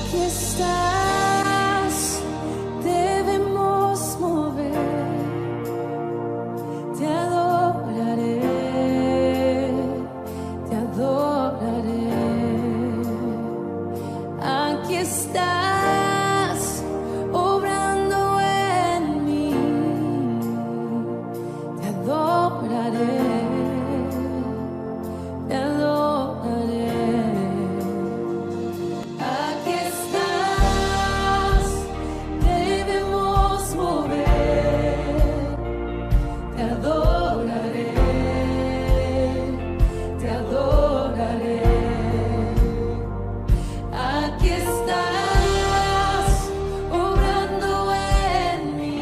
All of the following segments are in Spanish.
Aquí estás, debemos mover, te adoraré, te adoraré. Aquí estás, obrando en mí, te adoraré, te adoraré. Aquí estás, debemos mover, te adoraré, te adoraré. Aquí estás, obrando en mí,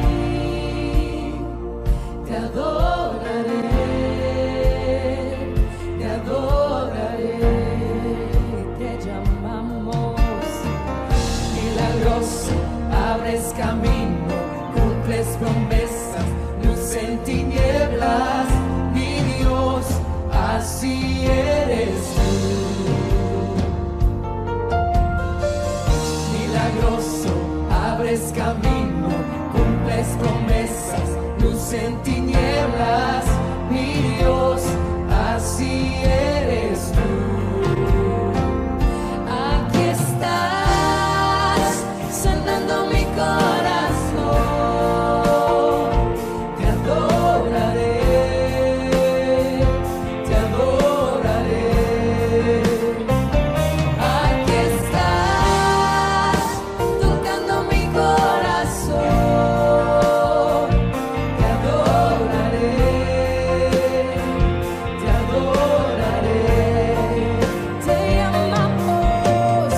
te adoraré, te adoraré. Te llamamos milagroso, abres camino, cumples promesas, luz en tinieblas, mi Dios, así eres tú. Milagroso, abres camino, cumples promesas, luz en tinieblas, mi Dios, así eres tú. Aquí estás, sanando mi corazón, te adoraré, te adoraré. Aquí estás, tocando mi corazón, te adoraré, te adoraré. Te llamamos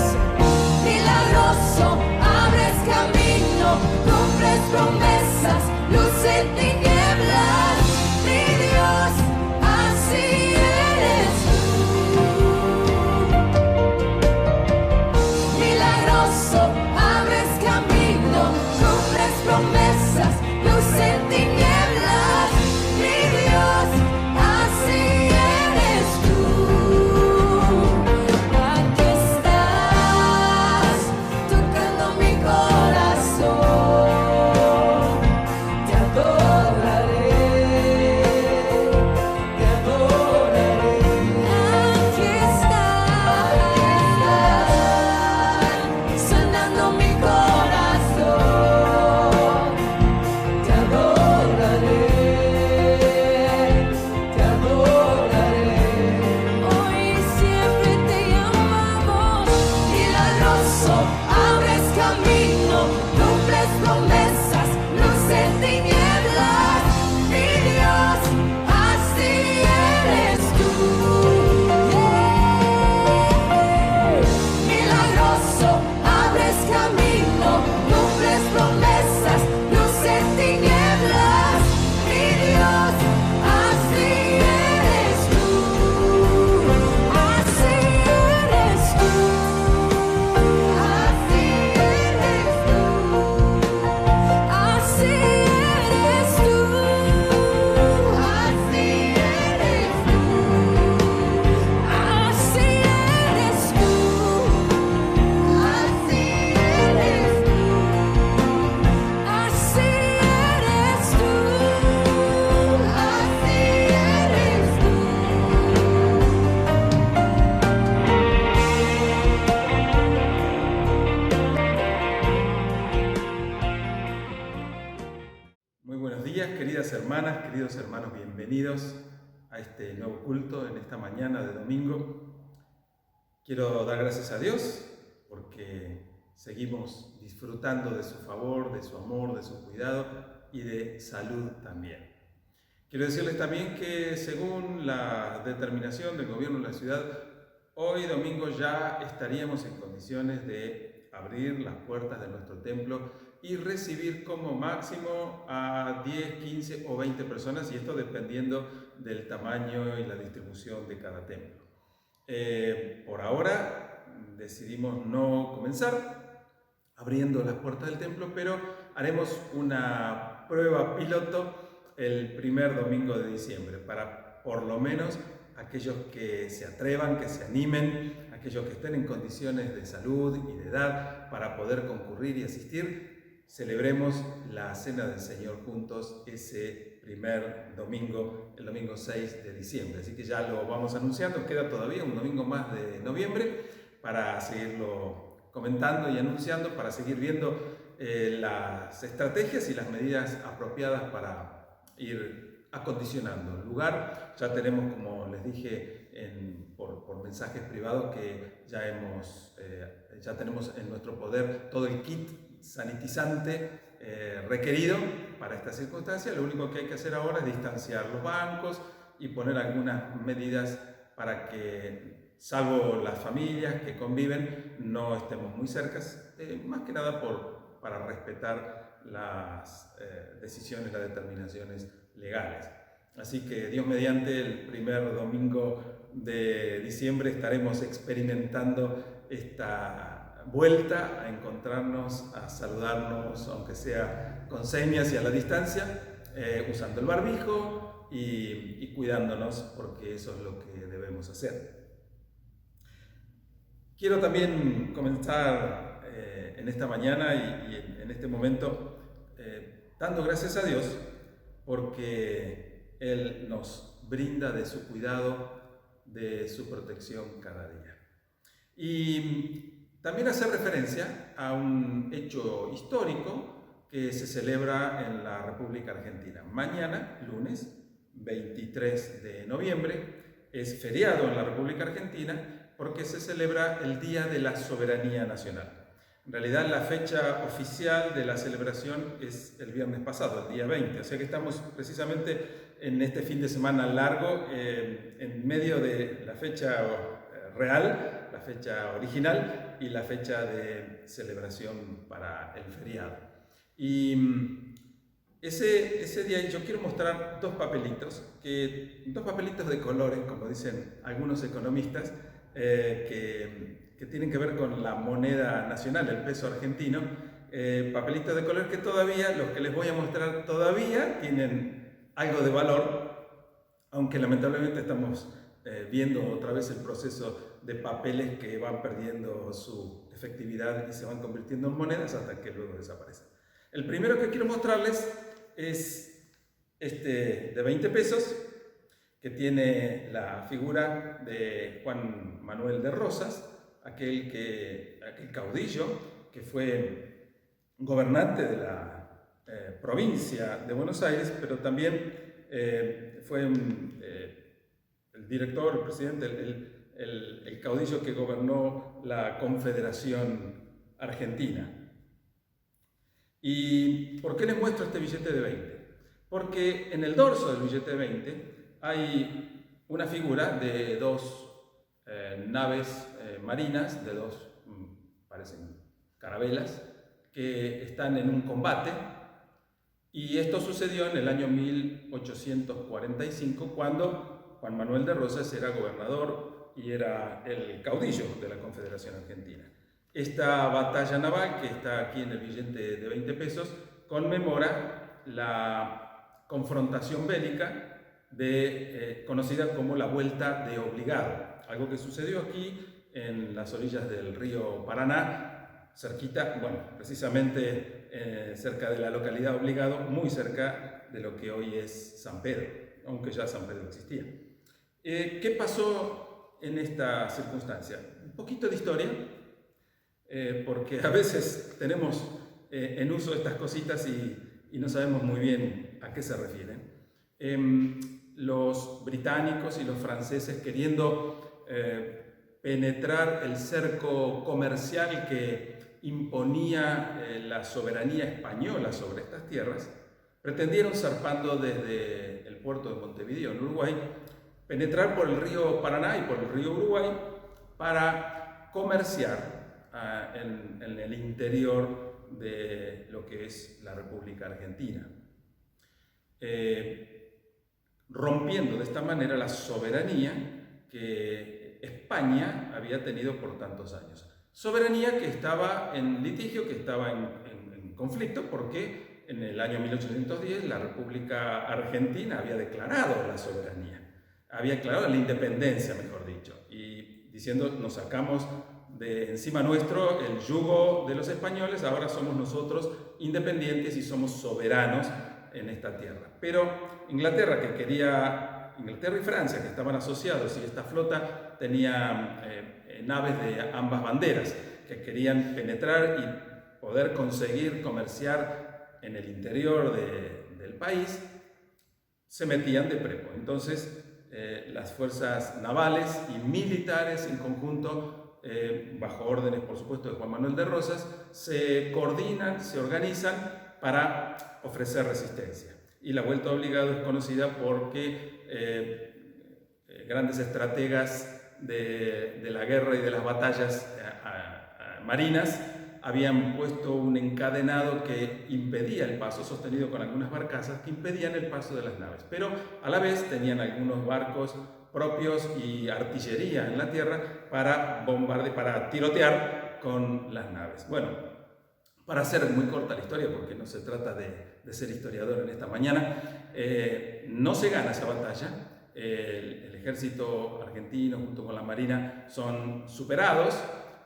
milagroso, abres camino, cumples promesas, luz en tinieblas, mi Dios, así eres tú. Milagroso, abres camino, cumples promesas, luz en tinieblas, mi Dios, así eres tú. Aquí estás, tocando mi corazón, te adoraré, te adoraré. Aquí estás, sanando mi corazón, te adoraré, te adoraré. Hoy y siempre te llamamos milagroso, abres camino, cumples promesas, luz en tinieblas, mi Dios, así eres tú. Milagroso, abres camino, cumples promesas, luz en tinieblas, mi Dios, así eres tú. Así eres tú. Así eres tú. Así eres tú. Así eres tú. Así eres tú. Así eres tú. Así eres Muy buenos días, queridas hermanas, queridos hermanos, bienvenidos a este nuevo culto en esta mañana de domingo. Quiero dar gracias a Dios porque seguimos disfrutando de su favor, de su amor, de su cuidado y de salud también. Quiero decirles también que según la determinación del gobierno de la ciudad, hoy domingo ya estaríamos en condiciones de abrir las puertas de nuestro templo y recibir como máximo a 10, 15 o 20 personas, y esto dependiendo del tamaño y la distribución de cada templo. Por ahora decidimos no comenzar abriendo las puertas del templo, pero haremos una prueba piloto el primer domingo de diciembre para por lo menos aquellos que se atrevan, que se animen, aquellos que estén en condiciones de salud y de edad para poder concurrir y asistir, celebremos la Cena del Señor juntos ese primer domingo, el domingo 6 de diciembre. Así que ya lo vamos anunciando, queda todavía un domingo más de noviembre para seguirlo comentando y anunciando, para seguir viendo las estrategias y las medidas apropiadas para ir acondicionando el lugar. Ya tenemos, como les dije por mensajes privados, que ya tenemos en nuestro poder todo el kit sanitizante requerido para esta circunstancia. Lo único que hay que hacer ahora es distanciar los bancos y poner algunas medidas para que, salvo las familias que conviven, no estemos muy cercas, más que nada para respetar las decisiones, las determinaciones legales. Así que Dios mediante, el primer domingo de diciembre estaremos experimentando esta vuelta a encontrarnos, a saludarnos, aunque sea con señas y a la distancia, usando el barbijo y cuidándonos, porque eso es lo que debemos hacer. Quiero también comenzar en esta mañana y en este momento dando gracias a Dios porque Él nos brinda de su cuidado, de su protección cada día. Y también hacer referencia a un hecho histórico que se celebra en la República Argentina. Mañana, lunes 23 de noviembre, es feriado en la República Argentina porque se celebra el Día de la Soberanía Nacional. En realidad, la fecha oficial de la celebración es el viernes pasado, el día 20, o sea que estamos precisamente en este fin de semana largo, en medio de la fecha real, la fecha original y la fecha de celebración para el feriado. Y ese día yo quiero mostrar dos papelitos de colores, como dicen algunos economistas, que tienen que ver con la moneda nacional, el peso argentino, papelitos de color que todavía, los que les voy a mostrar todavía tienen algo de valor, aunque lamentablemente estamos viendo otra vez el proceso de papeles que van perdiendo su efectividad y se van convirtiendo en monedas hasta que luego desaparecen. El primero que quiero mostrarles es este de 20 pesos, que tiene la figura de Juan Manuel de Rosas, aquel caudillo que fue gobernante de la provincia de Buenos Aires, pero también fue el director, el presidente, el caudillo que gobernó la Confederación Argentina. ¿Y por qué les muestro este billete de 20? Porque en el dorso del billete de 20 hay una figura de dos naves marinas, de dos, parecen carabelas, que están en un combate, y esto sucedió en el año 1845, cuando Juan Manuel de Rosas era gobernador y era el caudillo de la Confederación Argentina. Esta batalla naval, que está aquí en el billete de 20 pesos, conmemora la confrontación bélica conocida como la Vuelta de Obligado, algo que sucedió aquí en las orillas del río Paraná, cerquita, bueno, precisamente cerca de la localidad Obligado, muy cerca de lo que hoy es San Pedro, aunque ya San Pedro existía. ¿Qué pasó en esta circunstancia? Un poquito de historia, porque a veces tenemos en uso estas cositas y no sabemos muy bien a qué se refieren. Los británicos y los franceses, queriendo penetrar el cerco comercial que imponía la soberanía española sobre estas tierras, pretendieron, zarpando desde el puerto de Montevideo, en Uruguay, penetrar por el río Paraná y por el río Uruguay para comerciar en el interior de lo que es la República Argentina, rompiendo de esta manera la soberanía que España había tenido por tantos años. Soberanía que estaba en litigio, que estaba en conflicto, porque en el año 1810 la República Argentina había declarado la soberanía, había declarado la independencia, mejor dicho, y diciendo nos sacamos de encima nuestro el yugo de los españoles, ahora somos nosotros independientes y somos soberanos en esta tierra. Pero Inglaterra y Francia, que estaban asociados, y esta flota tenía naves de ambas banderas, que querían penetrar y poder conseguir comerciar en el interior del país, se metían de prepo. Entonces, las fuerzas navales y militares en conjunto, bajo órdenes, por supuesto, de Juan Manuel de Rosas, se coordinan, se organizan para ofrecer resistencia. Y la vuelta obligada es conocida porque grandes estrategas de la guerra y de las batallas marinas habían puesto un encadenado que impedía el paso, sostenido con algunas barcazas que impedían el paso de las naves, pero a la vez tenían algunos barcos propios y artillería en la tierra para tirotear con las naves. Bueno, para hacer muy corta la historia, porque no se trata de ser historiador en esta mañana, no se gana esa batalla. El ejército argentino junto con la marina son superados,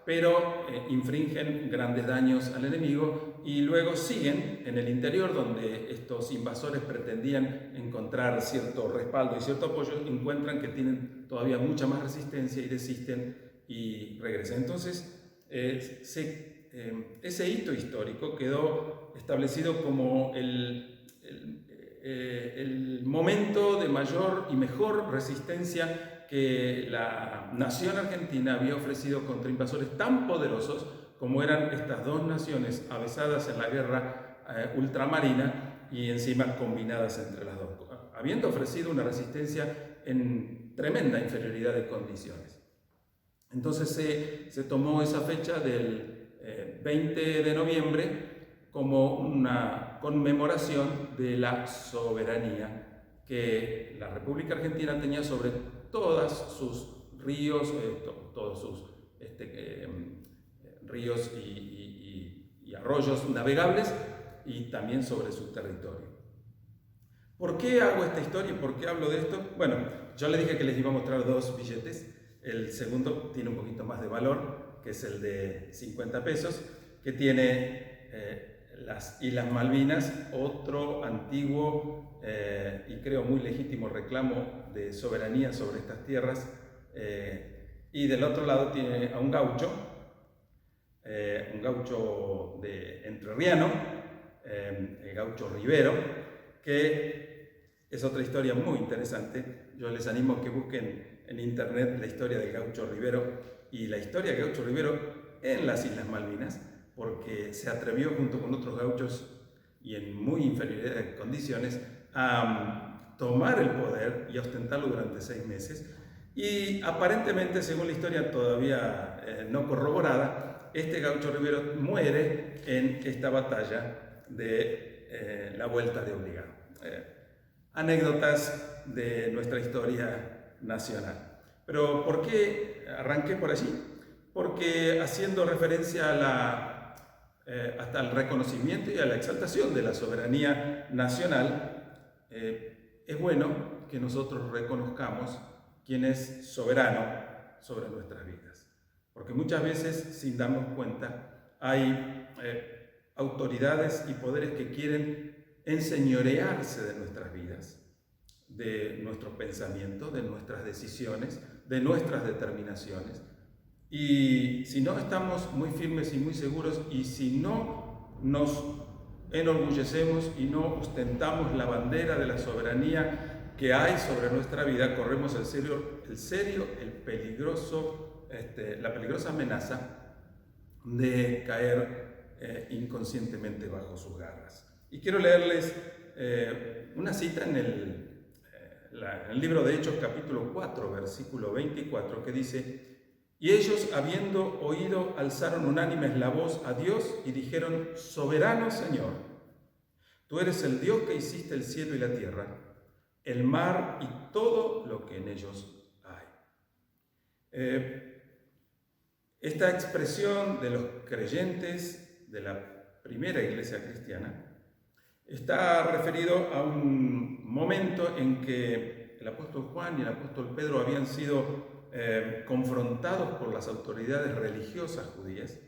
pero infringen grandes daños al enemigo y luego siguen en el interior, donde estos invasores pretendían encontrar cierto respaldo y cierto apoyo, encuentran que tienen todavía mucha más resistencia y desisten y regresan. Entonces, ese hito histórico quedó establecido como el momento de mayor y mejor resistencia que la nación argentina había ofrecido contra invasores tan poderosos como eran estas dos naciones avesadas en la guerra ultramarina y encima combinadas entre las dos, habiendo ofrecido una resistencia en tremenda inferioridad de condiciones. Entonces se tomó esa fecha del 20 de noviembre como una conmemoración de la soberanía que la República Argentina tenía sobre todos sus ríos, todos sus ríos y arroyos navegables, y también sobre su territorio. ¿Por qué hago esta historia y por qué hablo de esto? Bueno, yo le dije que les iba a mostrar dos billetes. El segundo tiene un poquito más de valor, que es el de 50 pesos, que tiene las Islas Malvinas, otro antiguo y creo muy legítimo reclamo de soberanía sobre estas tierras, y del otro lado tiene a un gaucho entrerriano, el gaucho Rivero, que es otra historia muy interesante. Yo les animo a que busquen en internet la historia del gaucho Rivero y la historia del gaucho Rivero en las Islas Malvinas, porque se atrevió junto con otros gauchos y en muy inferioridad de condiciones a tomar el poder y a ostentarlo durante 6 meses. Y aparentemente, según la historia todavía no corroborada, este gaucho Rivero muere en esta batalla de la vuelta de obligado. Anécdotas de nuestra historia nacional. Pero ¿por qué arranqué por allí? Porque haciendo referencia a hasta el reconocimiento y a la exaltación de la soberanía nacional, es bueno que nosotros reconozcamos quién es soberano sobre nuestras vidas. Porque muchas veces, sin darnos cuenta, hay autoridades y poderes que quieren enseñorearse de nuestras vidas, de nuestros pensamientos, de nuestras decisiones, de nuestras determinaciones. Y si no estamos muy firmes y muy seguros, y si no nos enorgullecemos y no ostentamos la bandera de la soberanía que hay sobre nuestra vida, corremos la peligrosa amenaza de caer inconscientemente bajo sus garras. Y quiero leerles una cita en el libro de Hechos, capítulo 4, versículo 24, que dice: y ellos, habiendo oído, alzaron unánimes la voz a Dios y dijeron: soberano Señor, tú eres el Dios que hiciste el cielo y la tierra, el mar y todo lo que en ellos hay. Esta expresión de los creyentes de la primera iglesia cristiana está referido a un momento en que el apóstol Juan y el apóstol Pedro habían sido confrontados por las autoridades religiosas judías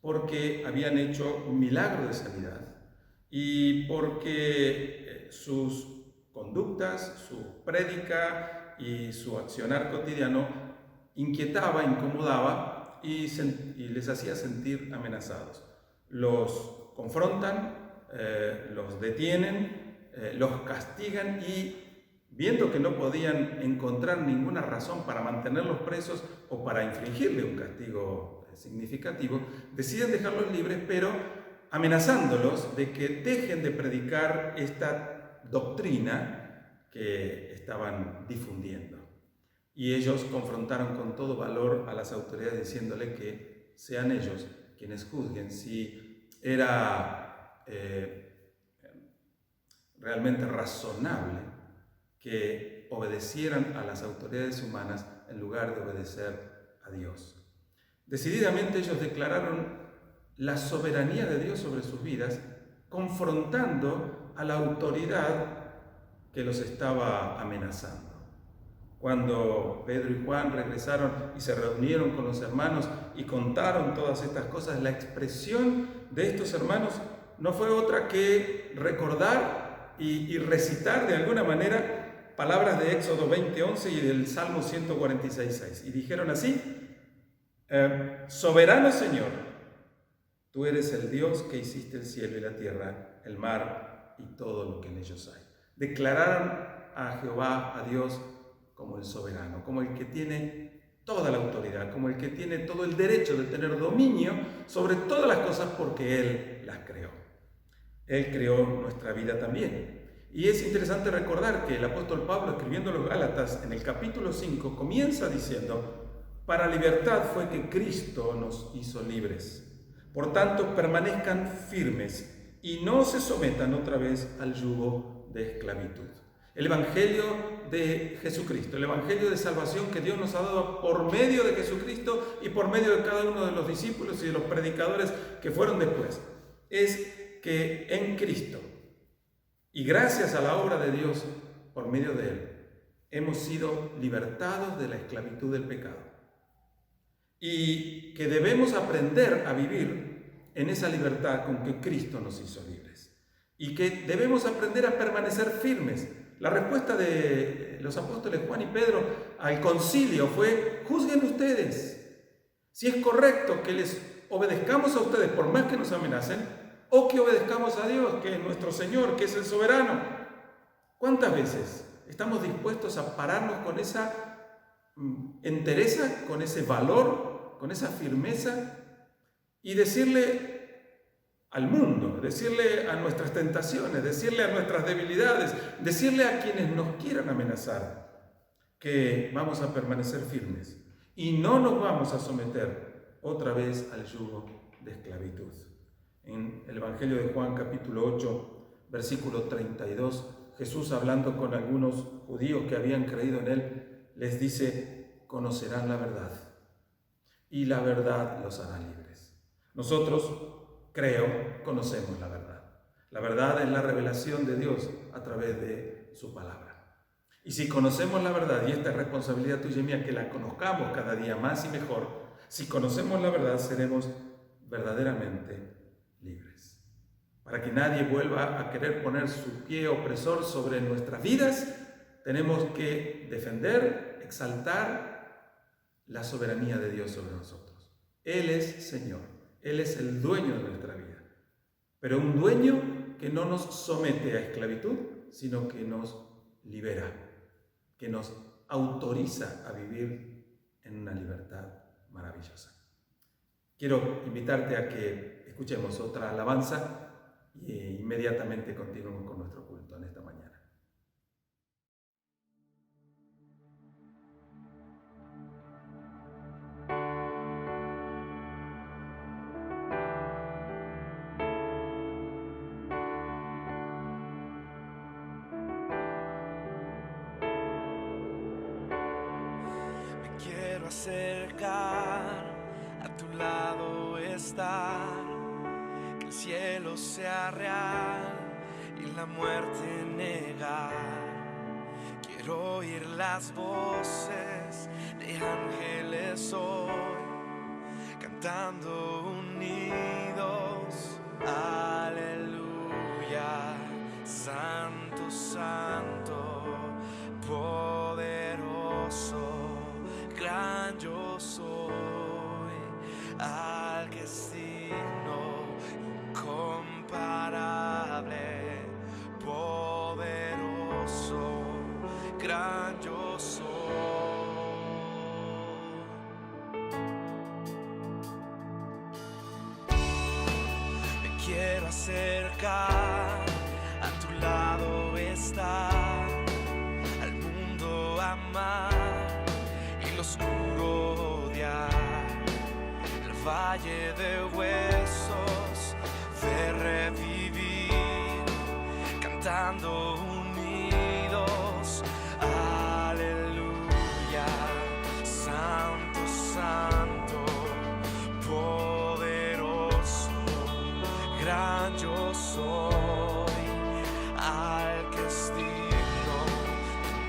porque habían hecho un milagro de sanidad y porque sus conductas, su prédica y su accionar cotidiano inquietaba, incomodaba y les hacía sentir amenazados. Los confrontan, los detienen, los castigan y viendo que no podían encontrar ninguna razón para mantenerlos presos o para infligirle un castigo significativo, deciden dejarlos libres, pero amenazándolos de que dejen de predicar esta doctrina que estaban difundiendo. Y ellos confrontaron con todo valor a las autoridades diciéndole que sean ellos quienes juzguen si era realmente razonable que obedecieran a las autoridades humanas en lugar de obedecer a Dios. Decididamente ellos declararon la soberanía de Dios sobre sus vidas, confrontando a la autoridad que los estaba amenazando. Cuando Pedro y Juan regresaron y se reunieron con los hermanos y contaron todas estas cosas, la expresión de estos hermanos no fue otra que recordar y recitar de alguna manera palabras de Éxodo 20:11 y del Salmo 146:6. Y dijeron así: soberano Señor, tú eres el Dios que hiciste el cielo y la tierra, el mar y todo lo que en ellos hay. Declararon a Jehová, a Dios, como el soberano, como el que tiene toda la autoridad, como el que tiene todo el derecho de tener dominio sobre todas las cosas porque Él las creó. Él creó nuestra vida también. Y es interesante recordar que el apóstol Pablo, escribiendo a los Gálatas en el capítulo 5, comienza diciendo: para libertad fue que Cristo nos hizo libres. Por tanto, permanezcan firmes y no se sometan otra vez al yugo de esclavitud. El Evangelio de Jesucristo, el Evangelio de salvación que Dios nos ha dado por medio de Jesucristo y por medio de cada uno de los discípulos y de los predicadores que fueron después, es que en Cristo y gracias a la obra de Dios por medio de Él, hemos sido libertados de la esclavitud del pecado y que debemos aprender a vivir en esa libertad con que Cristo nos hizo libres y que debemos aprender a permanecer firmes. La respuesta de los apóstoles Juan y Pedro al concilio fue: juzguen ustedes si es correcto que les obedezcamos a ustedes por más que nos amenacen o que obedezcamos a Dios, que es nuestro Señor, que es el soberano. ¿Cuántas veces estamos dispuestos a pararnos con esa entereza, con ese valor, con esa firmeza y decirle al mundo, decirle a nuestras tentaciones, decirle a nuestras debilidades, decirle a quienes nos quieran amenazar que vamos a permanecer firmes y no nos vamos a someter otra vez al yugo de esclavitud? En el Evangelio de Juan capítulo 8, versículo 32, Jesús, hablando con algunos judíos que habían creído en Él, les dice: conocerán la verdad y la verdad los hará libres. Nosotros, creo, conocemos la verdad. La verdad es la revelación de Dios a través de su palabra. Y si conocemos la verdad, y esta es responsabilidad tuya y mía, que la conozcamos cada día más y mejor, si conocemos la verdad, seremos verdaderamente libres. Para que nadie vuelva a querer poner su pie opresor sobre nuestras vidas, tenemos que defender, exaltar la soberanía de Dios sobre nosotros. Él es Señor. Él es el dueño de nuestra vida, pero un dueño que no nos somete a esclavitud, sino que nos libera, que nos autoriza a vivir en una libertad maravillosa. Quiero invitarte a que escuchemos otra alabanza e inmediatamente continuemos con nuestro culto en esta mañana. Quiero acercar, a tu lado estar, que el cielo sea real y la muerte negar. Quiero oír las voces de ángeles hoy, cantando unidos. Aleluya, santo, santo, poderoso, gran yo soy, al que es digno, incomparable, poderoso, gran yo soy. Me quiero acercar, a tu lado estar, al mundo amar y lo oscuro odiar, el valle de huesos de revivir, cantando unidos. Aleluya, santo, santo, poderoso, gran yo soy, al que es digno,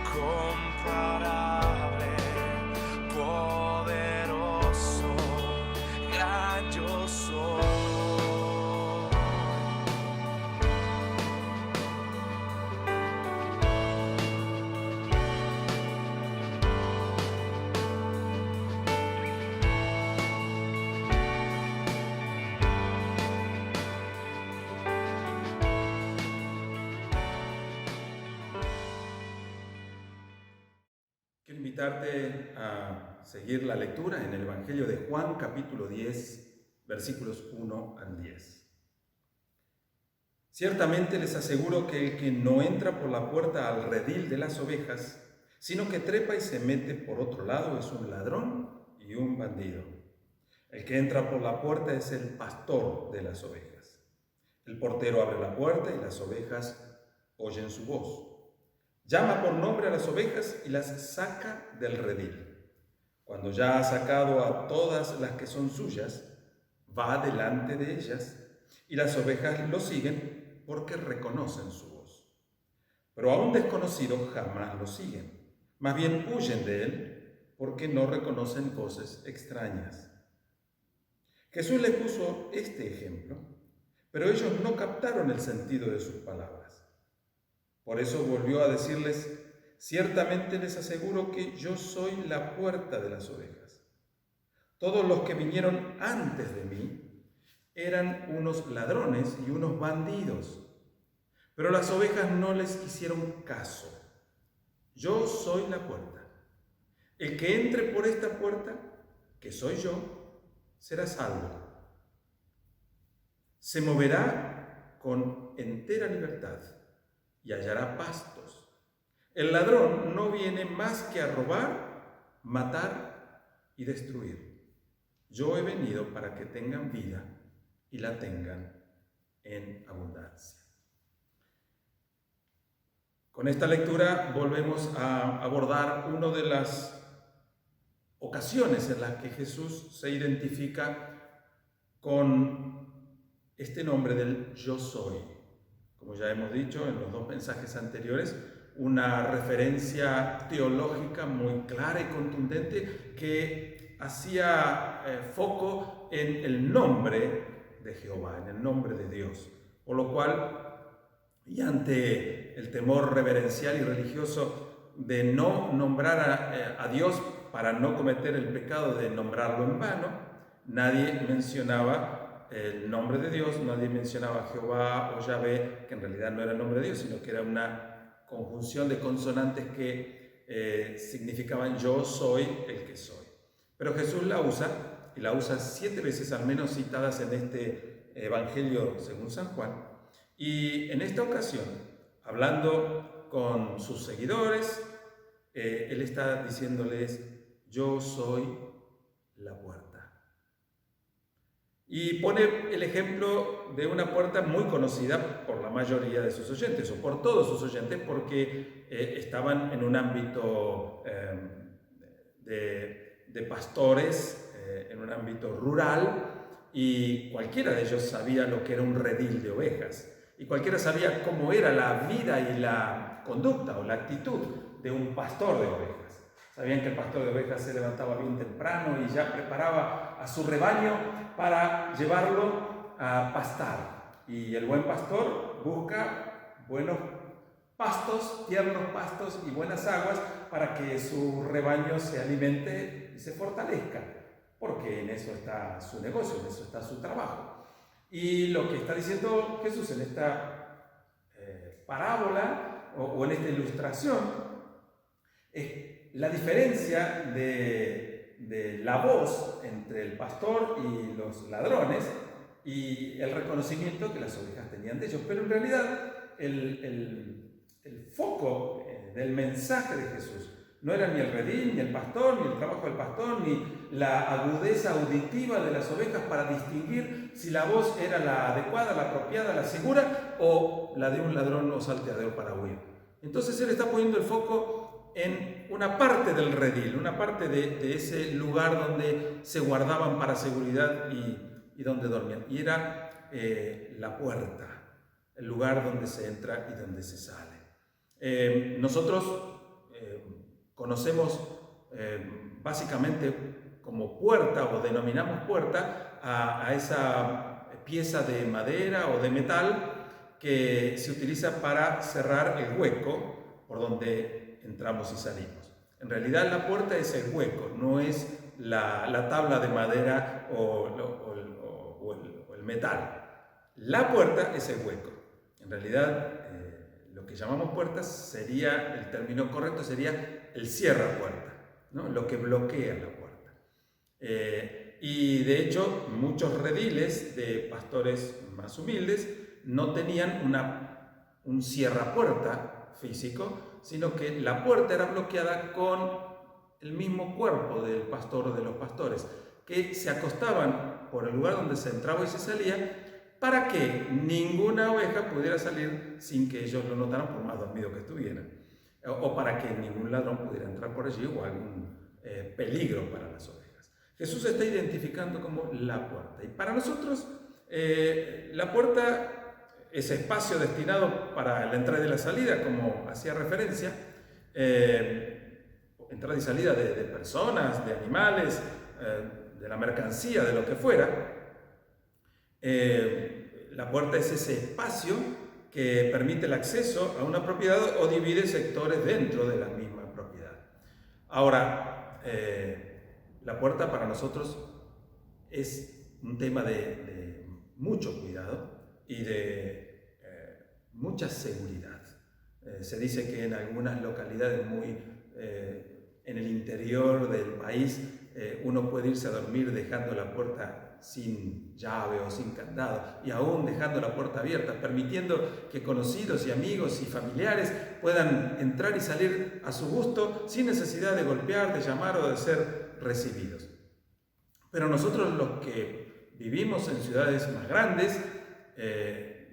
incomparable, poderoso, gran yo soy. Quiero invitarte a seguir la lectura en el Evangelio de Juan, capítulo 10, versículos 1 al 10. Ciertamente les aseguro que el que no entra por la puerta al redil de las ovejas, sino que trepa y se mete por otro lado, es un ladrón y un bandido. El que entra por la puerta es el pastor de las ovejas. El portero abre la puerta y las ovejas oyen su voz. Llama por nombre a las ovejas y las saca del redil. Cuando ya ha sacado a todas las que son suyas, va delante de ellas y las ovejas lo siguen porque reconocen su voz. Pero a un desconocido jamás lo siguen, más bien huyen de él porque no reconocen voces extrañas. Jesús les puso este ejemplo, pero ellos no captaron el sentido de sus palabras. Por eso volvió a decirles: ciertamente les aseguro que yo soy la puerta de las ovejas. Todos los que vinieron antes de mí eran unos ladrones y unos bandidos, pero las ovejas no les hicieron caso. Yo soy la puerta. El que entre por esta puerta, que soy yo, será salvo. Se moverá con entera libertad y hallará pastos. El ladrón no viene más que a robar, matar y destruir. Yo he venido para que tengan vida y la tengan en abundancia. Con esta lectura volvemos a abordar una de las ocasiones en las que Jesús se identifica con este nombre del yo soy. Como ya hemos dicho en los dos mensajes anteriores, una referencia teológica muy clara y contundente que hacía foco en el nombre de Jehová, en el nombre de Dios. Por lo cual, y ante el temor reverencial y religioso de no nombrar a Dios para no cometer el pecado de nombrarlo en vano, nadie mencionaba el nombre de Dios, nadie mencionaba Jehová o Yahvé, que en realidad no era el nombre de Dios, sino que era una conjunción de consonantes que significaban yo soy el que soy. Pero Jesús la usa, y la usa 7 veces al menos citadas en este Evangelio según San Juan, y en esta ocasión, hablando con sus seguidores, Él está diciéndoles: yo soy la puerta. Y pone el ejemplo de una puerta muy conocida por la mayoría de sus oyentes, o por todos sus oyentes, porque estaban en un ámbito de pastores, en un ámbito rural, y cualquiera de ellos sabía lo que era un redil de ovejas, y cualquiera sabía cómo era la vida y la conducta o la actitud de un pastor de ovejas. Sabían que el pastor de ovejas se levantaba bien temprano y ya preparaba a su rebaño para llevarlo a pastar. Y el buen pastor busca buenos pastos, tiernos pastos y buenas aguas para que su rebaño se alimente y se fortalezca, porque en eso está su negocio, en eso está su trabajo. Y lo que está diciendo Jesús en esta parábola o en esta ilustración es la diferencia de la voz entre el pastor y los ladrones y el reconocimiento que las ovejas tenían de ellos. Pero en realidad el foco del mensaje de Jesús no era ni el redil, ni el pastor, ni el trabajo del pastor, ni la agudeza auditiva de las ovejas para distinguir si la voz era la adecuada, la apropiada, la segura o la de un ladrón o salteador para huir. Entonces él está poniendo el foco en una parte del redil, una parte de ese lugar donde se guardaban para seguridad y donde dormían. Y era la puerta, el lugar donde se entra y donde se sale. Nosotros conocemos básicamente como puerta o denominamos puerta a esa pieza de madera o de metal que se utiliza para cerrar el hueco por donde entramos y salimos. En realidad la puerta es el hueco, no es la tabla de madera o el metal. La puerta es el hueco. En realidad lo que llamamos puertas sería, el término correcto sería el cierra puerta, ¿no? Lo que bloquea la puerta. Y de hecho muchos rediles de pastores más humildes no tenían un cierra puerta físico, sino que la puerta era bloqueada con el mismo cuerpo del pastor o de los pastores, que se acostaban por el lugar donde se entraba y se salía, para que ninguna oveja pudiera salir sin que ellos lo notaran, por más dormido que estuvieran, o para que ningún ladrón pudiera entrar por allí o algún peligro para las ovejas. Jesús está identificando como la puerta. Y para nosotros, la puerta, ese espacio destinado para la entrada y la salida, como hacía referencia, entrada y salida de personas, de animales, de la mercancía, de lo que fuera. La puerta es ese espacio que permite el acceso a una propiedad o divide sectores dentro de la misma propiedad. Ahora, la puerta para nosotros es un tema de mucho cuidado y de mucha seguridad. Se dice que en algunas localidades en el interior del país uno puede irse a dormir dejando la puerta sin llave o sin candado y aún dejando la puerta abierta, permitiendo que conocidos y amigos y familiares puedan entrar y salir a su gusto sin necesidad de golpear, de llamar o de ser recibidos. Pero nosotros los que vivimos en ciudades más grandes,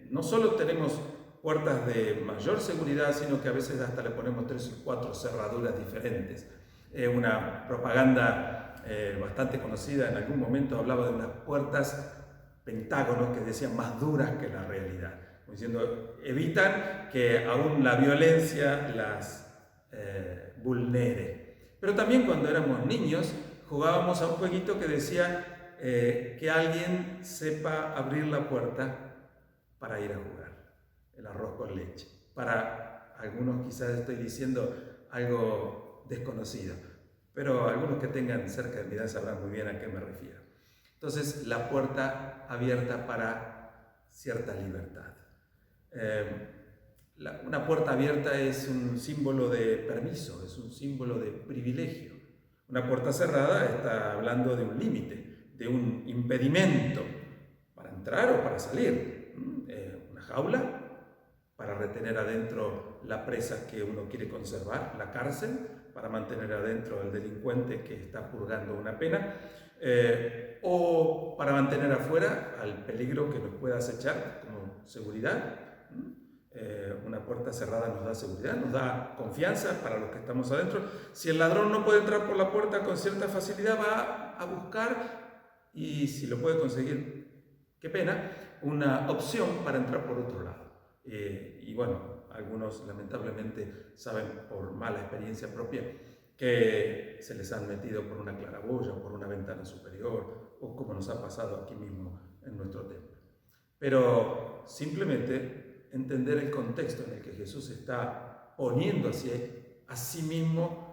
no solo tenemos puertas de mayor seguridad, sino que a veces hasta le ponemos 3 o 4 cerraduras diferentes. Una propaganda bastante conocida en algún momento hablaba de unas puertas pentágonos que decían más duras que la realidad, diciendo evitan que aún la violencia las vulnere. Pero también cuando éramos niños jugábamos a un jueguito que decía que alguien sepa abrir la puerta para ir a jugar, el arroz con leche. Para algunos quizás estoy diciendo algo desconocido, pero algunos que tengan cerca de mi edad sabrán muy bien a qué me refiero. Entonces, la puerta abierta para cierta libertad. Una puerta abierta es un símbolo de permiso, es un símbolo de privilegio. Una puerta cerrada está hablando de un límite, de un impedimento para entrar o para salir. Una jaula para retener adentro la presa que uno quiere conservar, la cárcel para mantener adentro al delincuente que está purgando una pena, o para mantener afuera al peligro que nos pueda acechar como seguridad. Una puerta cerrada nos da seguridad, nos da confianza para los que estamos adentro. Si el ladrón no puede entrar por la puerta con cierta facilidad, va a buscar, y si lo puede conseguir, qué pena, una opción para entrar por otro lado. Y bueno, algunos lamentablemente saben por mala experiencia propia que se les han metido por una claraboya o por una ventana superior, o como nos ha pasado aquí mismo en nuestro templo. Pero simplemente entender el contexto en el que Jesús está poniendo a sí mismo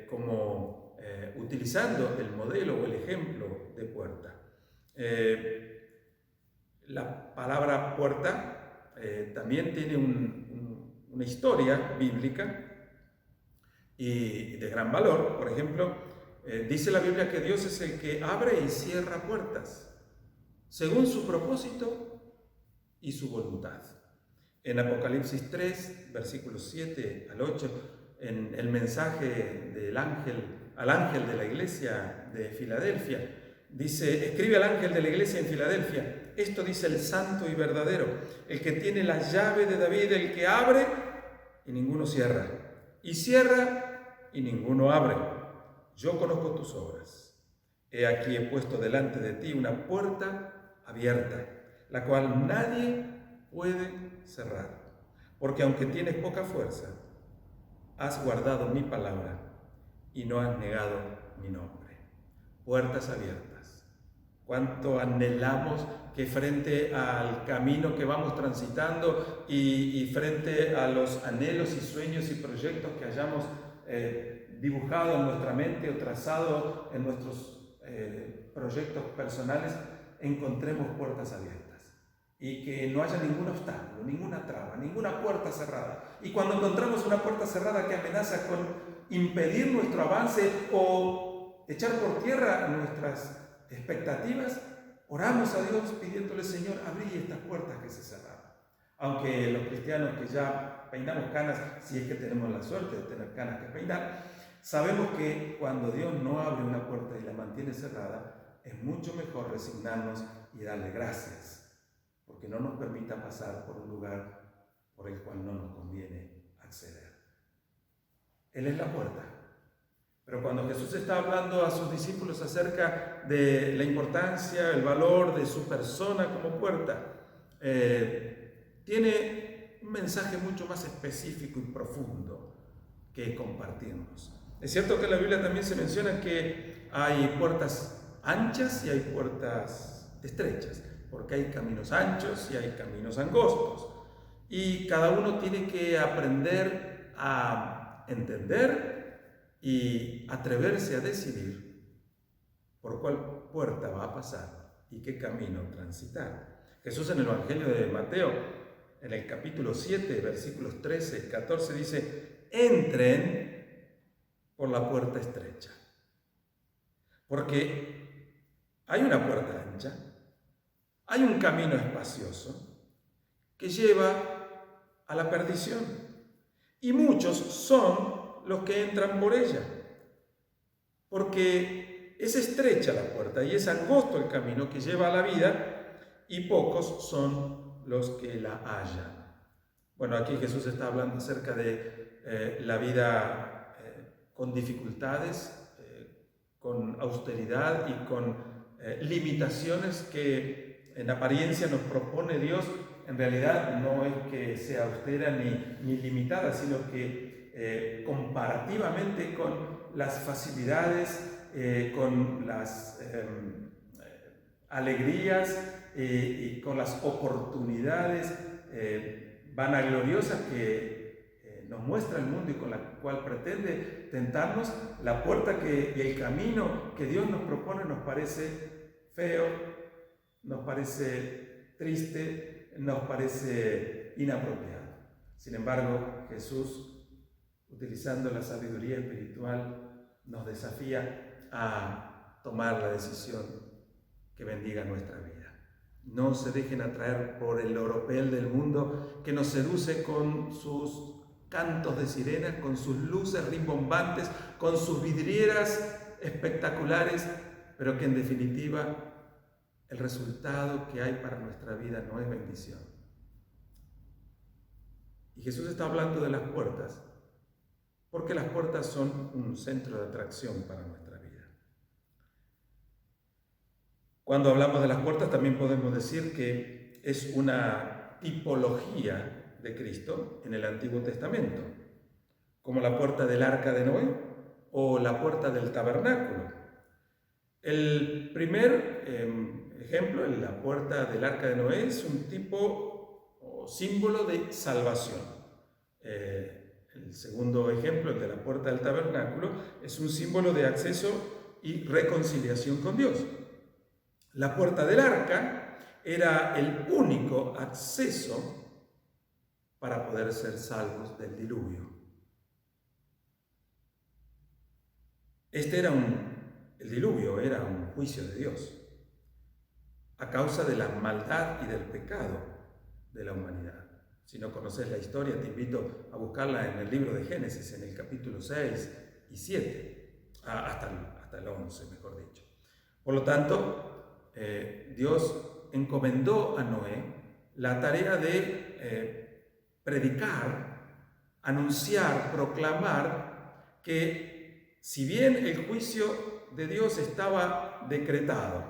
como utilizando el modelo o el ejemplo de puerta. La palabra puerta también tiene una historia bíblica y de gran valor. Por ejemplo, dice la Biblia que Dios es el que abre y cierra puertas según su propósito y su voluntad. En Apocalipsis 3, versículos 7 al 8, en el mensaje al ángel de la iglesia de Filadelfia, dice: escribe al ángel de la iglesia en Filadelfia, esto dice el santo y verdadero, el que tiene la llave de David, el que abre y ninguno cierra, y cierra y ninguno abre. Yo conozco tus obras. He aquí he puesto delante de ti una puerta abierta, la cual nadie puede cerrar, porque aunque tienes poca fuerza, has guardado mi palabra y no has negado mi nombre. Puertas abiertas. Cuánto anhelamos que frente al camino que vamos transitando y frente a los anhelos y sueños y proyectos que hayamos dibujado en nuestra mente o trazado en nuestros proyectos personales, encontremos puertas abiertas y que no haya ningún obstáculo, ninguna traba, ninguna puerta cerrada. Y cuando encontramos una puerta cerrada que amenaza con impedir nuestro avance o echar por tierra nuestras expectativas, oramos a Dios pidiéndole: Señor, abrí estas puertas que se cerraron. Aunque los cristianos que ya peinamos canas, si es que tenemos la suerte de tener canas que peinar, sabemos que cuando Dios no abre una puerta y la mantiene cerrada, es mucho mejor resignarnos y darle gracias, porque no nos permita pasar por un lugar por el cual no nos conviene acceder. Él es la puerta. Pero cuando Jesús está hablando a sus discípulos acerca de la importancia, el valor de su persona como puerta, tiene un mensaje mucho más específico y profundo que compartirnos. Es cierto que en la Biblia también se menciona que hay puertas anchas y hay puertas estrechas, porque hay caminos anchos y hay caminos angostos, y cada uno tiene que aprender a entender y atreverse a decidir por cuál puerta va a pasar y qué camino transitar. Jesús en el Evangelio de Mateo, en el capítulo 7, versículos 13 y 14, dice: entren por la puerta estrecha, porque hay una puerta ancha, hay un camino espacioso que lleva a la perdición, y muchos son los que entran por ella, porque es estrecha la puerta y es angosto el camino que lleva a la vida, y pocos son los que la hallan. Bueno, aquí Jesús está hablando acerca de la vida con dificultades, con austeridad y con limitaciones que en apariencia nos propone Dios. En realidad no es que sea austera ni limitada, sino que comparativamente con las facilidades, con las alegrías y con las oportunidades vanagloriosas que nos muestra el mundo y con la cual pretende tentarnos, la puerta y el camino que Dios nos propone nos parece feo, nos parece triste, nos parece inapropiado. Sin embargo, Jesús, utilizando la sabiduría espiritual, nos desafía a tomar la decisión que bendiga nuestra vida. No se dejen atraer por el oropel del mundo que nos seduce con sus cantos de sirena, con sus luces rimbombantes, con sus vidrieras espectaculares, pero que en definitiva el resultado que hay para nuestra vida no es bendición. Y Jesús está hablando de las puertas, porque las puertas son un centro de atracción para nuestra vida. Cuando hablamos de las puertas también podemos decir que es una tipología de Cristo en el Antiguo Testamento, como la puerta del arca de Noé o la puerta del tabernáculo. El primer ejemplo, en la puerta del arca de Noé, es un tipo o símbolo de salvación. El segundo ejemplo, el de la puerta del tabernáculo, es un símbolo de acceso y reconciliación con Dios. La puerta del arca era el único acceso para poder ser salvos del diluvio. El diluvio era un juicio de Dios a causa de la maldad y del pecado de la humanidad. Si no conoces la historia, te invito a buscarla en el libro de Génesis, en el capítulo 6 y 7, hasta el 11, mejor dicho. Por lo tanto, Dios encomendó a Noé la tarea de predicar, anunciar, proclamar que si bien el juicio de Dios estaba decretado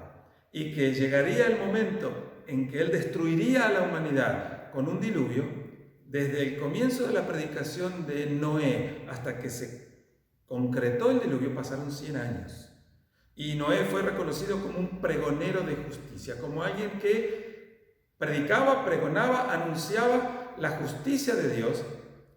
y que llegaría el momento en que Él destruiría a la humanidad con un diluvio, desde el comienzo de la predicación de Noé hasta que se concretó el diluvio pasaron 100 años. Y Noé fue reconocido como un pregonero de justicia, como alguien que predicaba, pregonaba, anunciaba la justicia de Dios,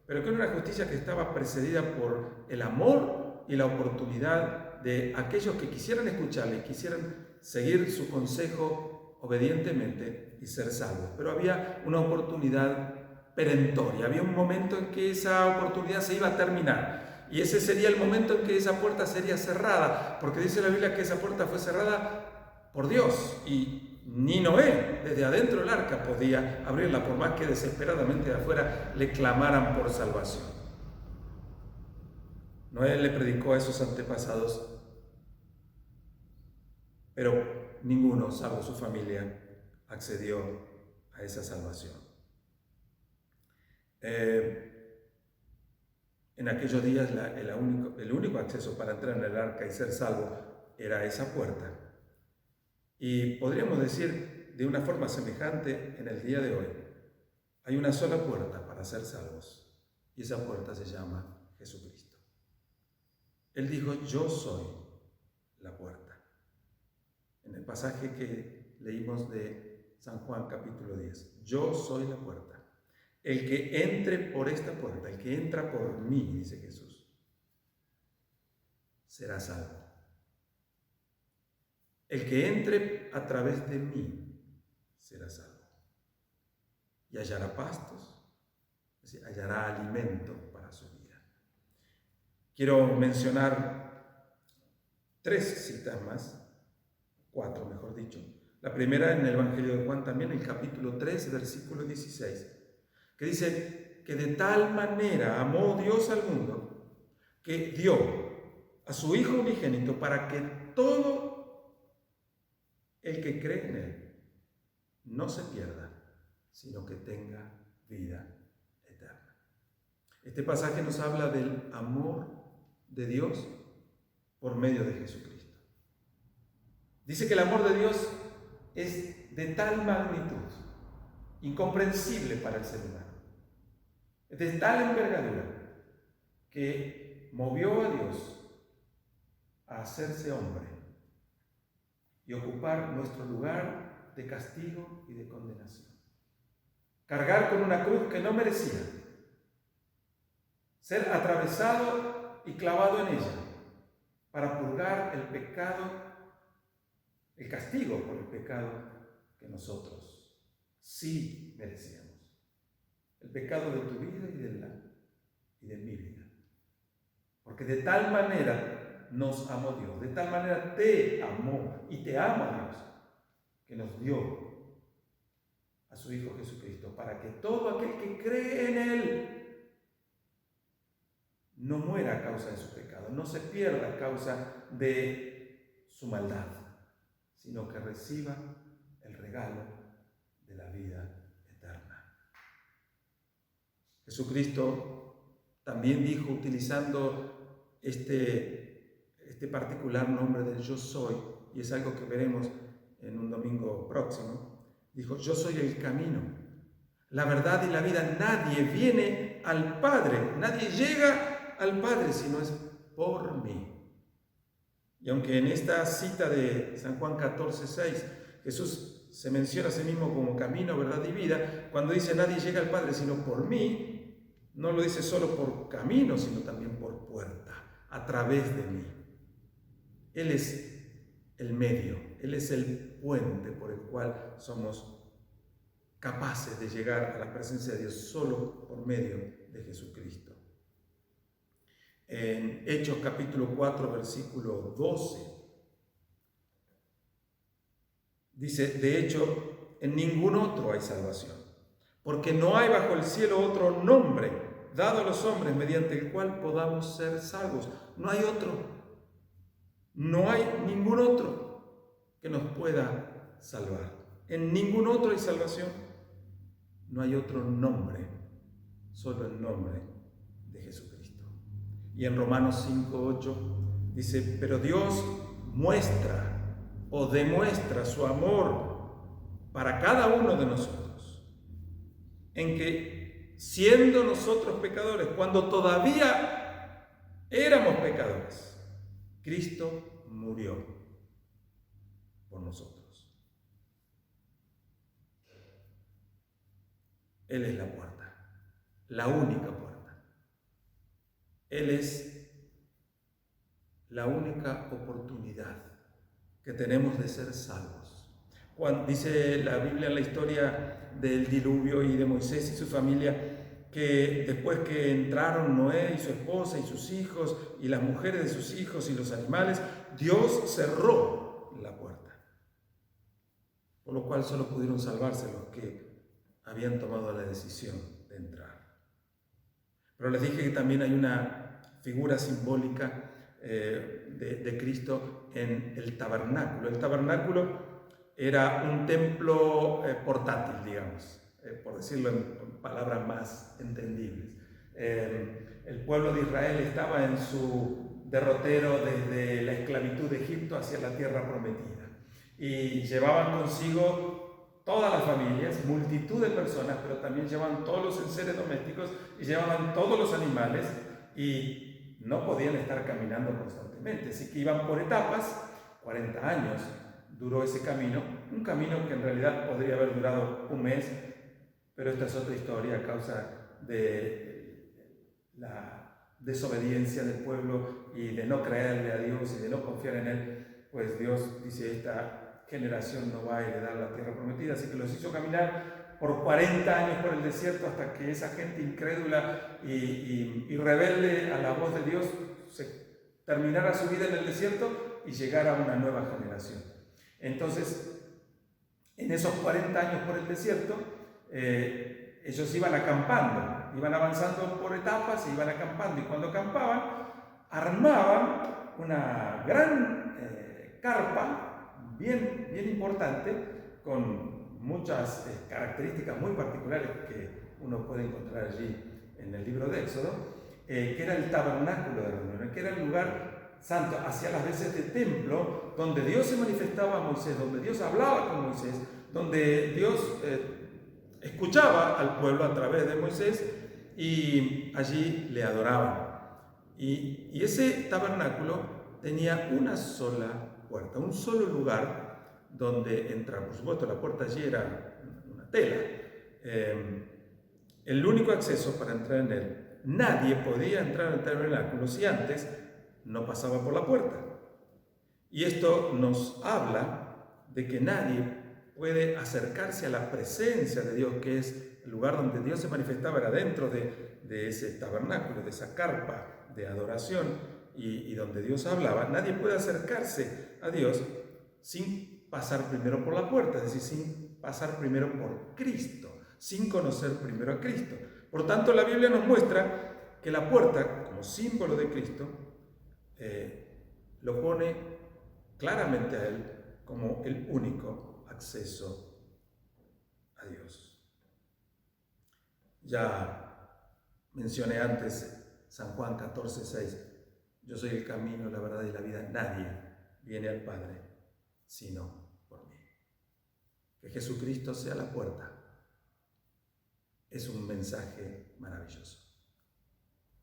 pero que era una justicia que estaba precedida por el amor y la oportunidad de aquellos que quisieran escucharle, quisieran seguir su consejo obedientemente y ser salvos. Pero había una oportunidad perentoria, había un momento en que esa oportunidad se iba a terminar. Y ese sería el momento en que esa puerta sería cerrada, porque dice la Biblia que esa puerta fue cerrada por Dios y ni Noé, desde adentro del arca, podía abrirla, por más que desesperadamente de afuera le clamaran por salvación. Noé le predicó a esos antepasados, pero ninguno, salvo su familia, accedió a esa salvación. En aquellos días el único acceso para entrar en el arca y ser salvo era esa puerta. Y podríamos decir de una forma semejante en el día de hoy, hay una sola puerta para ser salvos y esa puerta se llama Jesucristo. Él dijo: yo soy la puerta. En el pasaje que leímos de San Juan capítulo 10, yo soy la puerta. El que entre por esta puerta, el que entra por mí, dice Jesús, será salvo. El que entre a través de mí será salvo. Y hallará pastos, es decir, hallará alimento para su vida. Quiero mencionar 3 citas más, 4 mejor dicho. La primera en el Evangelio de Juan también, el capítulo 3, versículo 16. Que dice que de tal manera amó Dios al mundo que dio a su Hijo unigénito para que todo el que cree en Él no se pierda, sino que tenga vida eterna. Este pasaje nos habla del amor de Dios por medio de Jesucristo. Dice que el amor de Dios es de tal magnitud, incomprensible para el ser humano. Es de tal envergadura que movió a Dios a hacerse hombre y ocupar nuestro lugar de castigo y de condenación. Cargar con una cruz que no merecía, ser atravesado y clavado en ella para purgar el pecado, el castigo por el pecado que nosotros sí merecíamos. El pecado de tu vida y de mi vida. Porque de tal manera nos amó Dios, de tal manera te amó y te ama Dios, que nos dio a su Hijo Jesucristo, para que todo aquel que cree en Él no muera a causa de su pecado, no se pierda a causa de su maldad, sino que reciba el regalo de la vida eterna. Jesucristo también dijo, utilizando este particular nombre del yo soy, y es algo que veremos en un domingo próximo, dijo: yo soy el camino, la verdad y la vida. Nadie viene al Padre, nadie llega al Padre si no es por mí. Y aunque en esta cita de San Juan 14:6 Jesús se menciona a sí mismo como camino, verdad y vida, cuando dice nadie llega al Padre sino por mí, no lo dice solo por camino, sino también por puerta, a través de mí. Él es el medio, Él es el puente por el cual somos capaces de llegar a la presencia de Dios solo por medio de Jesucristo. En Hechos capítulo 4, versículo 12, dice, de hecho, en ningún otro hay salvación, porque no hay bajo el cielo otro nombre dado a los hombres mediante el cual podamos ser salvos. No hay otro, no hay ningún otro que nos pueda salvar. En ningún otro hay salvación, no hay otro nombre, solo el nombre de Jesucristo. Y en Romanos 5:8 dice, pero Dios muestra o demuestra su amor para cada uno de nosotros, en que siendo nosotros pecadores, cuando todavía éramos pecadores, Cristo murió por nosotros. Él es la puerta, la única puerta. Él es la única oportunidad que tenemos de ser salvos. Cuando dice la Biblia en la historia del diluvio y de Moisés y su familia, que después que entraron Noé y su esposa y sus hijos y las mujeres de sus hijos y los animales, Dios cerró la puerta, por lo cual solo pudieron salvarse los que habían tomado la decisión de entrar. Pero les dije que también hay una figura simbólica de Cristo en el tabernáculo. El tabernáculo era un templo portátil, digamos, por decirlo en palabras más entendibles. El pueblo de Israel estaba en su derrotero desde la esclavitud de Egipto hacia la tierra prometida y llevaban consigo todas las familias, multitud de personas, pero también llevaban todos los enseres domésticos y llevaban todos los animales y no podían estar caminando constantemente, así que iban por etapas. 40 años duró ese camino, un camino que en realidad podría haber durado un mes, pero esta es otra historia a causa de la desobediencia del pueblo y de no creerle a Dios y de no confiar en Él. Pues Dios dice, esta generación no va a heredar la tierra prometida, así que los hizo caminar por 40 años por el desierto hasta que esa gente incrédula y rebelde a la voz de Dios terminara su vida en el desierto y llegara a una nueva generación. Entonces, en esos 40 años por el desierto, ellos iban acampando, iban avanzando por etapas y iban acampando, y cuando acampaban, armaban una gran carpa bien importante con muchas características muy particulares que uno puede encontrar allí en el libro de Éxodo, que era el tabernáculo de reunión, que era el lugar santo, hacia las veces de templo, donde Dios se manifestaba a Moisés, donde Dios hablaba con Moisés, donde Dios escuchaba al pueblo a través de Moisés y allí le adoraban. Y ese tabernáculo tenía una sola puerta, un solo lugar donde entrar. Por supuesto, la puerta allí era una tela. El único acceso para entrar en él. Nadie podía entrar en el tabernáculo si antes no pasaba por la puerta. Y esto nos habla de que nadie puede acercarse a la presencia de Dios, que es el lugar donde Dios se manifestaba, era dentro de ese tabernáculo, de esa carpa de adoración y donde Dios hablaba. Nadie puede acercarse a Dios sin pasar primero por la puerta, es decir, sin pasar primero por Cristo, sin conocer primero a Cristo. Por tanto, la Biblia nos muestra que la puerta, como símbolo de Cristo, lo pone claramente a Él como el único acceso a Dios. Ya mencioné antes San Juan 14:6. Yo soy el camino, la verdad y la vida. Nadie viene al Padre sino por mí. Que Jesucristo sea la puerta es un mensaje maravilloso.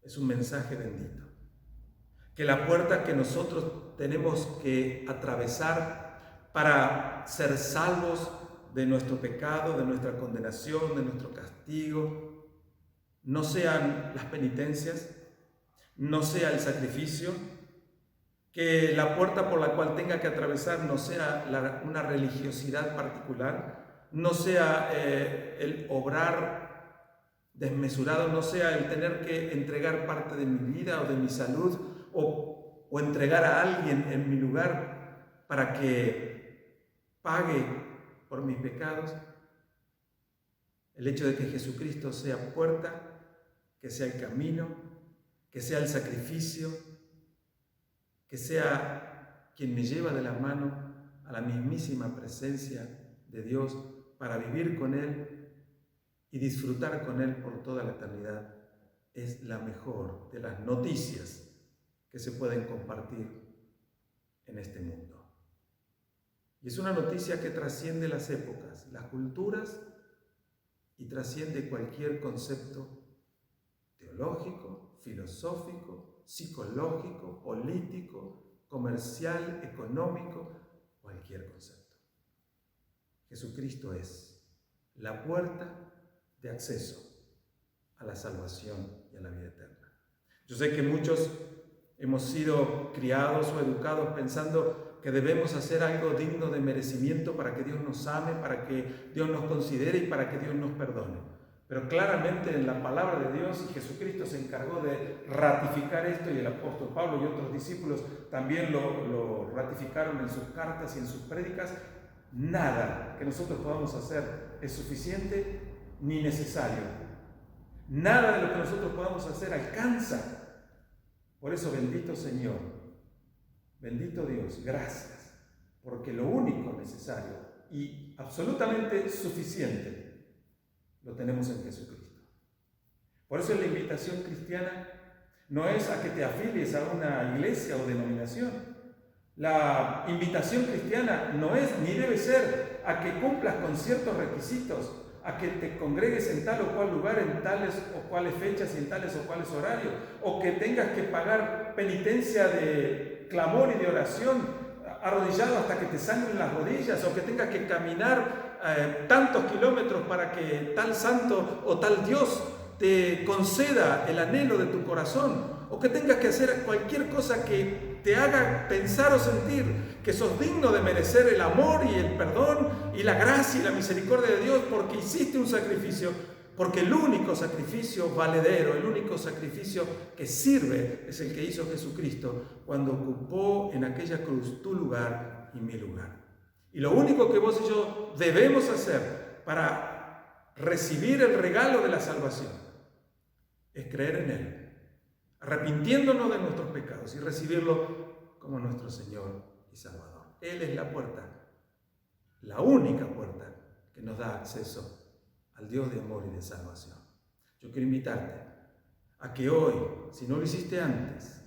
Es un mensaje bendito. Que la puerta que nosotros tenemos que atravesar para ser salvos de nuestro pecado, de nuestra condenación, de nuestro castigo, no sean las penitencias, no sea el sacrificio, que la puerta por la cual tenga que atravesar no sea una religiosidad particular, no sea el obrar desmesurado, no sea el tener que entregar parte de mi vida o de mi salud o entregar a alguien en mi lugar para que pague por mis pecados. El hecho de que Jesucristo sea puerta, que sea el camino, que sea el sacrificio, que sea quien me lleva de la mano a la mismísima presencia de Dios para vivir con Él y disfrutar con Él por toda la eternidad, es la mejor de las noticias que se pueden compartir en este mundo. Y es una noticia que trasciende las épocas, las culturas y trasciende cualquier concepto teológico, filosófico, psicológico, político, comercial, económico, cualquier concepto. Jesucristo es la puerta de acceso a la salvación y a la vida eterna. Yo sé que muchos hemos sido criados o educados pensando que debemos hacer algo digno de merecimiento para que Dios nos ame, para que Dios nos considere y para que Dios nos perdone. Pero claramente en la palabra de Dios, y Jesucristo se encargó de ratificar esto, y el apóstol Pablo y otros discípulos también lo ratificaron en sus cartas y en sus prédicas, nada que nosotros podamos hacer es suficiente ni necesario. Nada de lo que nosotros podamos hacer alcanza. Por eso, bendito Señor, bendito Dios, gracias, porque lo único necesario y absolutamente suficiente lo tenemos en Jesucristo. Por eso la invitación cristiana no es a que te afilies a una iglesia o denominación. La invitación cristiana no es ni debe ser a que cumplas con ciertos requisitos, a que te congregues en tal o cual lugar, en tales o cuales fechas y en tales o cuales horarios, o que tengas que pagar penitencia de clamor y de oración arrodillado hasta que te sangren las rodillas, o que tengas que caminar tantos kilómetros para que tal santo o tal Dios te conceda el anhelo de tu corazón, o que tengas que hacer cualquier cosa que te haga pensar o sentir que sos digno de merecer el amor y el perdón y la gracia y la misericordia de Dios porque hiciste un sacrificio, porque el único sacrificio valedero, el único sacrificio que sirve es el que hizo Jesucristo cuando ocupó en aquella cruz tu lugar y mi lugar. Y lo único que vos y yo debemos hacer para recibir el regalo de la salvación es creer en Él, arrepintiéndonos de nuestros pecados y recibirlo como nuestro Señor y Salvador. Él es la puerta, la única puerta que nos da acceso al Dios de amor y de salvación. Yo quiero invitarte a que hoy, si no lo hiciste antes,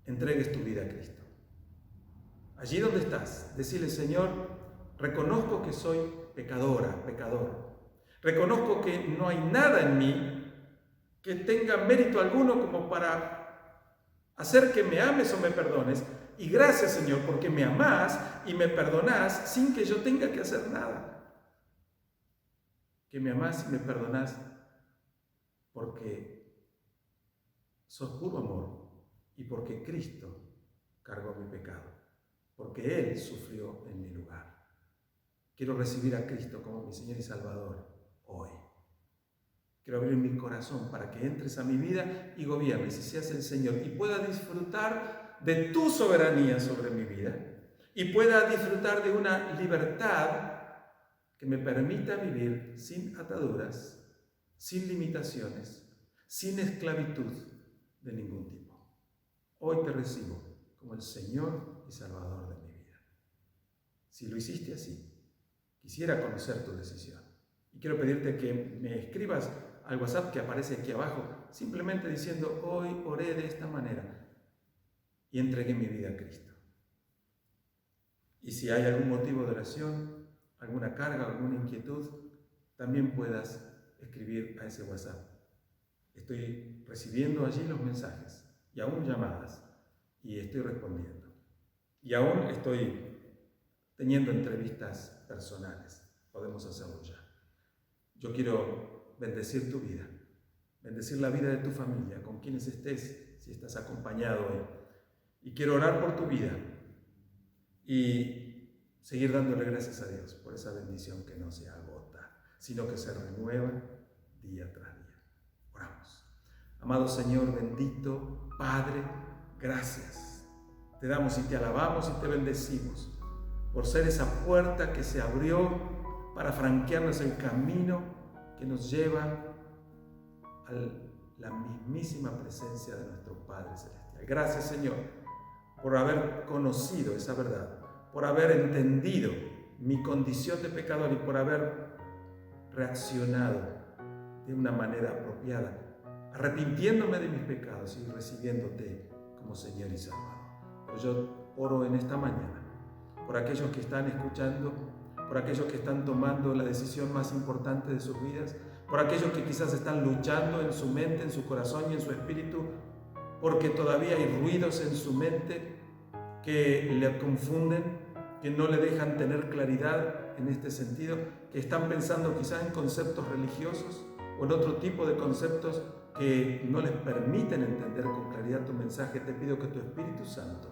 entregues tu vida a Cristo. Allí donde estás, decirle: Señor, reconozco que soy pecadora, pecador. Reconozco que no hay nada en mí que tenga mérito alguno como para hacer que me ames o me perdones. Y gracias, Señor, porque me amás y me perdonás sin que yo tenga que hacer nada. Que me amás y me perdonás porque sos puro amor y porque Cristo cargó mi pecado, porque Él sufrió en mi lugar. Quiero recibir a Cristo como mi Señor y Salvador hoy. Quiero abrir mi corazón para que entres a mi vida y gobiernes y seas el Señor y pueda disfrutar de tu soberanía sobre mi vida y pueda disfrutar de una libertad que me permita vivir sin ataduras, sin limitaciones, sin esclavitud de ningún tipo. Hoy te recibo como el Señor y Salvador de mi vida. Si lo hiciste así, quisiera conocer tu decisión. Y quiero pedirte que me escribas al WhatsApp que aparece aquí abajo, simplemente diciendo: hoy oré de esta manera y entregué mi vida a Cristo. Y si hay algún motivo de oración, alguna carga, alguna inquietud, también puedas escribir a ese WhatsApp. Estoy recibiendo allí los mensajes y aún llamadas y estoy respondiendo. Y aún estoy teniendo entrevistas personales. Podemos hacerlo ya. Yo quiero bendecir tu vida, bendecir la vida de tu familia, con quienes estés, si estás acompañado hoy. Y quiero orar por tu vida y seguir dándole gracias a Dios por esa bendición que no se agota, sino que se renueva día tras día. Oramos. Amado Señor, bendito Padre, gracias. Te damos y te alabamos y te bendecimos por ser esa puerta que se abrió para franquearnos el camino que nos lleva a la mismísima presencia de nuestro Padre Celestial. Gracias, Señor, por haber conocido esa verdad, por haber entendido mi condición de pecador y por haber reaccionado de una manera apropiada, arrepintiéndome de mis pecados y recibiéndote como Señor y Salvador. Pues yo oro en esta mañana por aquellos que están escuchando, por aquellos que están tomando la decisión más importante de sus vidas, por aquellos que quizás están luchando en su mente, en su corazón y en su espíritu, porque todavía hay ruidos en su mente que le confunden, que no le dejan tener claridad en este sentido, que están pensando quizás en conceptos religiosos o en otro tipo de conceptos que no les permiten entender con claridad tu mensaje. Te pido que tu Espíritu Santo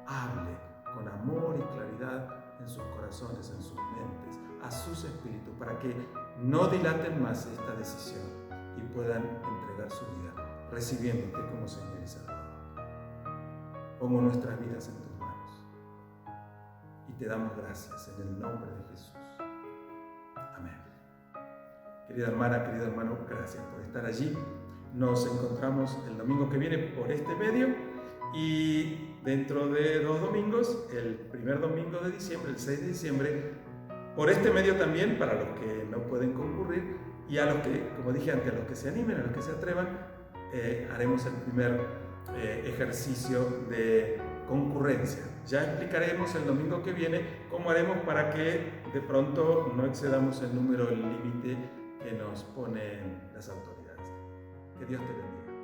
hable con amor y claridad en sus corazones, en sus mentes, a sus espíritus, para que no dilaten más esta decisión y puedan entregar su vida, recibiéndote como Señor y Salvador. Pongo nuestras vidas en tus manos y te damos gracias en el nombre de Jesús. Amén. Querida hermana, querido hermano, gracias por estar allí. Nos encontramos el domingo que viene por este medio y dentro de 2 domingos, el primer domingo de diciembre, el 6 de diciembre, por este medio también, para los que no pueden concurrir y a los que, como dije antes, a los que se animen, a los que se atrevan, haremos el primer ejercicio de concurrencia. Ya explicaremos el domingo que viene cómo haremos para que de pronto no excedamos el número, el límite que nos ponen las autoridades. Que Dios te bendiga.